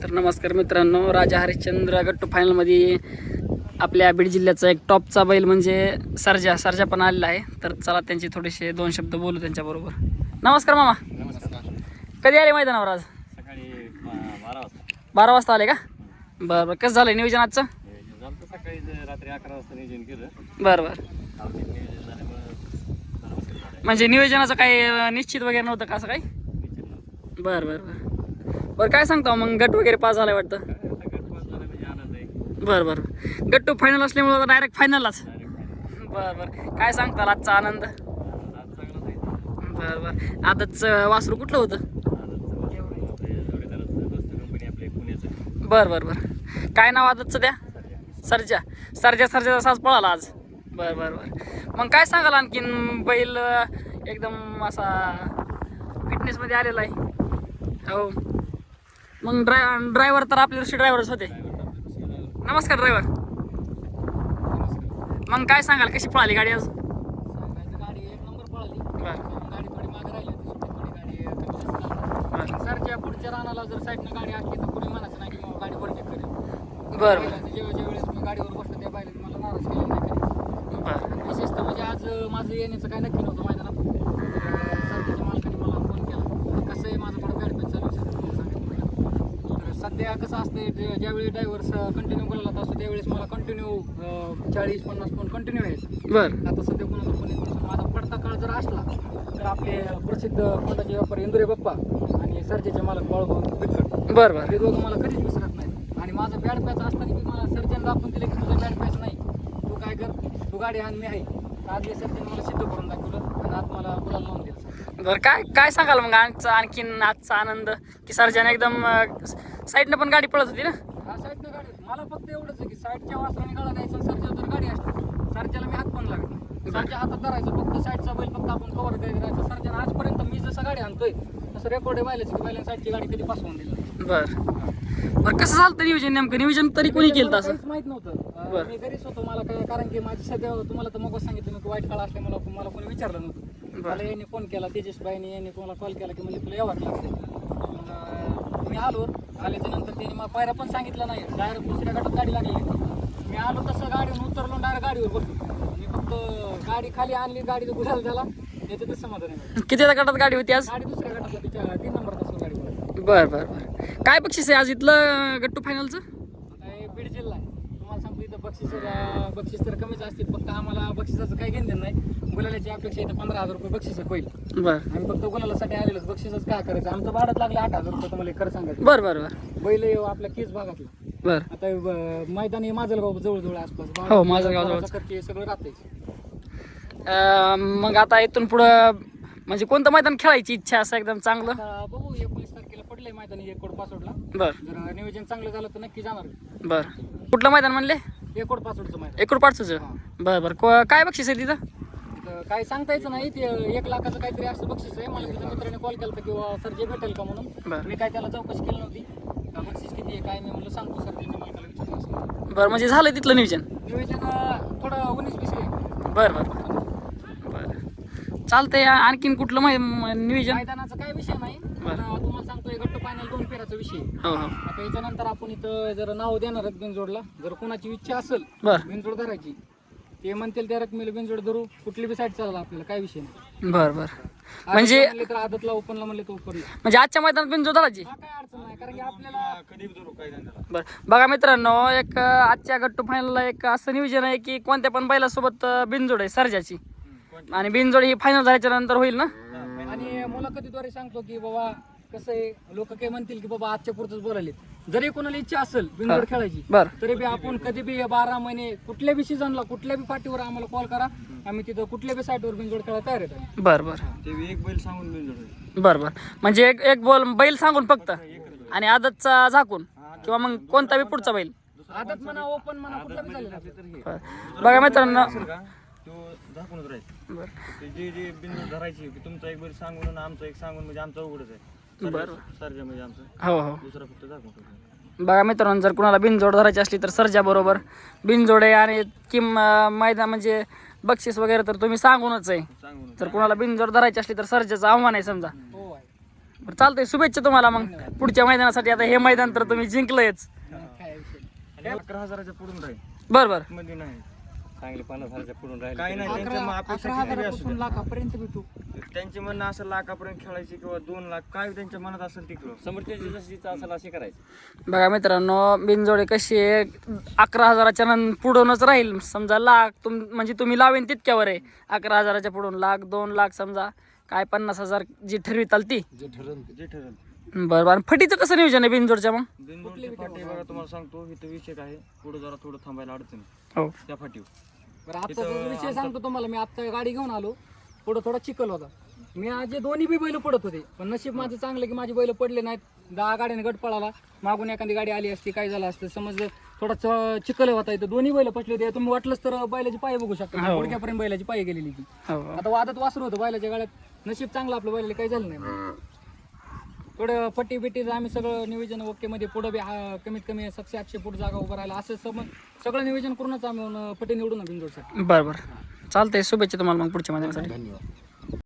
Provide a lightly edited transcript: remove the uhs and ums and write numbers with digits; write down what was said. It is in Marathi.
तर नमस्कार मित्रांनो, राजा हरिश्चंद्र गट्टू फायनलमध्ये आपल्या बीड जिल्ह्याचा एक टॉपचा बैल म्हणजे सर्जा पण आलेला आहे. तर चला त्यांचे थोडेसे दोन शब्द बोलू त्यांच्याबरोबर. नमस्कार मामा. नमस्कार. कधी आले मैदानावर? आज सकाळी 12 वाजता. 12 वाजता आले का? बरं बरं. कसं झालं नियोजन आजचं? झालं सकाळी रात्री 11 वाजता नियोजन केलं. बरं बरं. नियोजन झाल्यामुळे म्हणजे नियोजनाचं काही निश्चित वगैरे नव्हतं का असं काही? बरं बरं बरं बरं. काय सांगता मग, गट वगैरे पास झालाय वाटतं? म्हणजे आनंद आहे. बरं बरं. गट्टू फायनल असल्यामुळं डायरेक्ट फायनललाच. बरं बरं. काय सांगता आजचा आनंद? आज चांगलाच आहे. बरं बरं. आजचं वासरू कुठलं होतं? कंपनी आपल्या पुण्याचं. बरं बरं बरं. काय नाव आदतचं द्या? सर्जा साज पळाला आज. बरं बरं बरं. मग काय सांगाल आणखीन? बैल एकदम असा फिटनेसमध्ये आलेला आहे. हो. मग ड्रायव्हर तर आपले ऋषी ड्रायव्हरच होते. नमस्कार ड्रायव्हर. मग काय सांगाल, कशी पळाली गाडी आज? गाडी एक नंबर पळाली. बरं गाडी थोडी मागे राहिली होती, थोडी गाडी सरच्या पुढच्या रानाला जर साईडनं गाडी आखली तर कोणी म्हणायचं नाही की मग गाडी वरती करेल. बरं जेव्हा वेळेस मी गाडीवर बसलो त्या बायला मला नाराज केलं नाही कधी. बरं विशेषतः म्हणजे आज माझं येण्याचं काय नक्की नव्हतं मैदानात. सरच्या मालकाने मला फोन केला, कसं आहे माझं थोडं बॅड पॅच चालू आहे सांगितलं. तर सध्या कसं असतं, ज्यावेळी ड्रायव्हर कंटिन्यू बोलायला असतो त्यावेळेस मला कंटिन्यू 40-50 फोन कंटिन्यू यायचं. बरं आता सध्या कोणाचा फोन येत नसून माझा पडता काळ जर असला तर आपले प्रसिद्ध कोंडाचे व्यापारी इंदुरे बाप्पा आणि सर्जेचे मालक बाळूभाऊ बिकट बरं बरं. हे दोघं मला कधीच विसरत नाहीत. आणि माझं बॅड पॅच असताना मी मला सर्जन दाखवून दिलं की तुझं बॅड पॅच नाही, तू काय कर, तू गाडी आण, मी आहे. आज हे सर्जन मला सिद्ध करून दाखवलं आणि आज मला गुलाल लावून दिलं. बरं. काय सांगाल मग आणखीन आजचा आनंद की सर्जाने एकदम साईडनं पण गाडी पळत होती ना? हा साईडनं गाडी, मला फक्त एवढंच आहे की साईडच्या वासराने गाडा द्यायचा. सरच्या जर गाडी असते सरच्याला मी हात पण लागत नाही. सरच्या हातात धरायचं, फक्त साईडचा बैल फक्त आपण कव्हर करायचं. सरच्यानं आजपर्यंत मी जसं गाडी आणतोय तसं रेकॉर्ड आहे बैलाचं की बैलांनी साईडची गाडी कधी पास होऊन दिली. बरं कसं झालं नियोजन? नेमकं नियोजन तरी कोणी केलं असं? काहीच माहित नव्हतं. मी घरीच होतो. मला काय, कारण की माझी सध्या तुम्हाला तर मग सांगितलं मी की वाईट काळ असले मला कोणी विचारलं नव्हतं. मला यांनी फोन केला, तेजसबाईने यांनी मला कॉल केला की म्हणजे तुला यावं लागतं. मी आलो. आल्याच्या नंतर त्यांनी मला पायरा पण सांगितलं नाही, डायरेक्ट दुसऱ्या गटात गाडी लागली. मी आलो तसं गाडीवर उतरलो, डायरेक्ट गाडीवर बसलो. मी फक्त गाडी खाली आणली, गाडीचा गुलाल झाला, याच्यातच समाधान आहे. किती गटात गाडी होती आज? गाडी दुसऱ्या गटात तिच्या 3 नंबरात असतो गाडी. बरं बरं बरं. काय बक्षीस आहे आज इथलं गट्टू फायनलचं? आता हे बीड जिल्हा आहे, तुम्हाला सांगतो इथं बक्षीस तर कमीच असतील. फक्त आम्हाला बक्षिसाचं काही घेणं नाही. गुलालाची अपेक्षा इथं 15,000 रुपये बक्षीस आहे पहिलं. बरं आम्ही फक्त गुलालासाठी आलेलो. बक्षीसच काय करायचं, आमचं भाडत लागलं 8,000 रुपये. तुम्हाला खरं सांगायचं, बरं बरं बरं बैल आपल्या केस भागातला. बरं. आता मैदान हे माजलगाव जवळ आसपास. हो, माजलगाव जवळ. सगळं राहतंय. मग आता इथून पुढं म्हणजे कोणतं मैदान खेळायची इच्छा असं एकदम चांगलं? आता बघू, 19 तारखेला पडलंय मैदान एकोड पासोडला. बरं जर नियोजन चांगलं झालं तर नक्की जाणार. बरं. कुठलं मैदान म्हणले? एकोड पासोडचं मैदान. एकूण पाचचं? बरं बरं. काय बक्षीस आहे तिथं? तर काय सांगता यायचं नाही. ते 1 लाखाचं काहीतरी असं बक्षीस आहे. मला तिथं मित्राने कॉल केला किंवा सर जे भेटेल का म्हणून. बरं. मी काय त्याला चौकशी केली नव्हती का बक्षीस किती आहे काय. मी म्हणलं सांगतो सर, त्यांच्या मालकाला विचारलं. बरं. म्हणजे झालं तिथलं नियोजन? नियोजन थोडं 19-20 आहे. बरं बरं बरं. चालतंय. आणखीन कुठलं नियोजन? मैदानाचा काय विषय नाही. पण तुम्हाला सांगतो, गट्टू फायनल 2 फेऱ्याचा विषय आहे. हो हो. आता याच्यानंतर आपण इथं जर नाव देणार आहेत बिनजोडला, जर कोणाची इच्छा असेल बरं बिनजोड धरायची, ते म्हणतील त्या रकमेला बिनजोड धरू. कुठली बी साईड चालला आपल्याला काय विषय नाही. बरं बरं. आदतला म्हणजे म्हणले तर आदतला, ओपनला म्हणले तर ओपनला. म्हणजे आजच्या मैदानात बिनजोड धरायची? हा काय अडचण नाही, कारण की आपल्याला कधी धरू काय धंदा. बरं. बघा मित्रांनो, एक आजच्या गट्टू फायनलला एक असं नियोजन आहे की कोणत्या पण बैलासोबत बिनजोड आहे सर्जाची. आणि बिनजोड ही फायनल झाल्याच्या नंतर होईल ना? आणि मुलाखतीद्वारे सांगतो की बाबा कसं आहे, लोक काय म्हणतील की बाबा आजच्या पुरतच बोलायले. जरी कोणाला इच्छा असेल बिनजोड खेळायची बरं तरी बी आपण कधी बी 12 महिने कुठल्या बी सीझनला कुठल्या बी पार्टीवर आम्हाला कॉल करा. आम्ही तिथं कुठल्या बी साईटवर बिनजोड खेळायला तयार आहे. बरं बरं ते एक बैल सांगून बिनजोड. बरं बरं. म्हणजे एक बैल सांगून फक्त, आणि आदतचा झाकून किंवा मग कोणता बी पुढचा बैल? आदत म्हणा, ओपन म्हणा, कुठला बी चालेल. बरं. बघा मित्रांनो, तो झाकूनच राहील. बरं जे बिनजोड धरायची की तुमचा एक बैल सांगून आणि आमचा एक सांगून, म्हणजे आमचा उघडच आहे. बरं. सर्जा म्हणजे आमचं, हो हो. दुसरा फक्त झाकून. बघा मित्रांनो, जर कुणाला बिनजोड धरायची असली तर सर्जा बरोबर बिनजोड आहे. आणि मैदान म्हणजे बक्षीस वगैरे तर तुम्ही सांगूनच आहे. सांगून जर कुणाला बिनजोड धरायची असली तर सर्जाचं आव्हान आहे समजा. हो आहे. बरं चालतंय, शुभेच्छा तुम्हाला मग पुढच्या मैदानासाठी. आता हे मैदान तर तुम्ही जिंकलंयच. काय विषय नाही. आणि 11,000च्या पुढून राहील बरं बरं. मध्ये नाही चांगले 50,000च्या पुढून राहिले काही नाही, त्यांच्या मग अपेक्षा 11,000 किती असू पासून लाखापर्यंत भेटू. द्या. त्यांचे म्हणणं असं लाखापर्यंत खेळायची किंवा 2 लाख काय त्यांच्या मनात असेल तिकडं. समोरच्याची जशी इच्छा असेल अशी करायची. बघा मित्रांनो, बिनजोडे कशी आहे, 11,000च्या पुढूनच राहील. समजा लाख म्हणजे तुम्ही लावेन तितक्यावर आहे. 11,000च्या पुढून लाख, 2 लाख, समजा काय 50,000 जी ठरविताल ती. जे ठरेल बरं बरं. आणि फटीचं कसं नियोजन आहे बिनजोडच्या मग? बिनजोडची फाटी बघा तुम्हाला सांगतो इथं विषय आहे. पुढे जरा थोडं थांबायला अडचण हो. त्या फाटीवर. बरं आता विषय सांगतो तुम्हाला. मी आता गाडी घेऊन आलो, पुढं थोडा चिखल होता. मी आज दोन्ही बी बैल पडत होते, पण नशीब माझं चांगलं की माझी बैल पडले नाहीत. 10 गाड्याने गट पळाला. मागून एखादी गाडी आली असती काय झालं असतं समज, थोडा चिखल होता इथं. दोन्ही बैल पटले होते. तुम्ही वाटलंच तर बैलाची पाय बघू शकता, गुडघ्यापर्यंत बैलाची पाय गेलेली ती. हो. आता वादत वासरू होतं बैलाच्या गाड्यात. नशीब चांगलं आपलं, बैलाला काही झालं नाही. थोडं पट्टी बिट्टीचं आम्ही सगळं नियोजन ओके मध्ये. पुढं बी कमीत कमी 700-800 फूट जागा उभं राहिला. असं सगळं नियोजन करूनच आम्ही पट्टी निवडून बिनजोडसाठी. बरं बरं चालतंय, शुभेच्छा तुम्हाला मग पुढच्या मैदानासाठी. धन्यवाद.